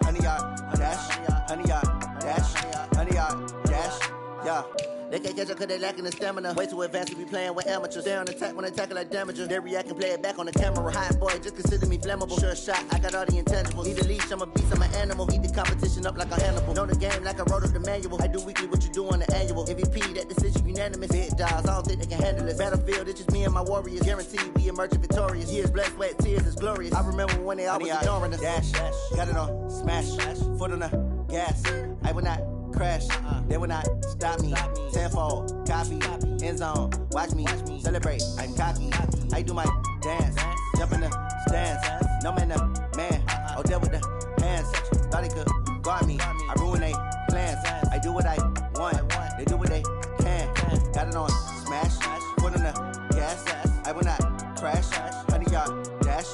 [SPEAKER 4] honey, y'all dash, honey, y'all dash, honey, y'all dash, yeah. They can't catch up cause they lacking the stamina. Way too advanced to be playing with amateurs. They on attack when they tackle like damagers. They react and play it back on the camera. Hot boy, just consider me flammable. Sure shot, I got all the intangibles. Need a leash, I'm a beast, I'm an animal. Eat the competition up like a Hannibal. Know the game like I wrote up the manual. I do weekly what you do on the annual. MVP, that decision unanimous. Big dogs, I don't think they can handle it. Battlefield, it's just me and my warriors. Guaranteed we emerging victorious. Years, blood, sweat, tears, it's glorious. I remember when they always ignoring us. Dash, got it on smash, foot on the gas. I will not crash, they will not stop me. Tenfold, copy, end zone, watch me celebrate. I'm cocky, I do my dance, jump in the stands. No man, the man, oh, there with the hands. Thought he could guard me, I ruin they plans. I do what I want, they do what they can. Got it on smash, foot on the gas. I will not crash, honey, y'all dash,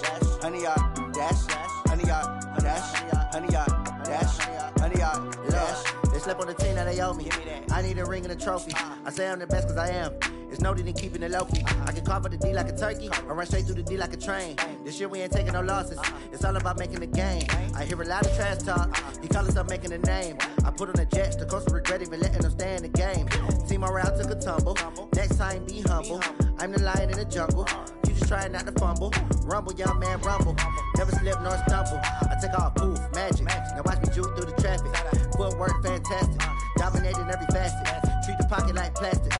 [SPEAKER 4] honey, y'all dash, honey, y'all dash, honey, y'all dash, honey, y'all dash. They slept on the team that they owe me. I need a ring and a trophy. I say I'm the best cause I am. It's no need in keeping it low-key. I can carve up the D like a turkey, or run straight through the D like a train. This year we ain't taking no losses. It's all about making the game. I hear a lot of trash talk. He call us up making a name. I put on the Jets, the coach regret even letting them stay in the game. Team around took a tumble. Next time be humble. I'm the lion in the jungle. You just trying not to fumble. Rumble, young man, rumble. Never slip nor stumble. I take off, poof, magic. Now watch me juke through the traffic. Footwork fantastic. Dominating every facet. Treat the pocket like plastic.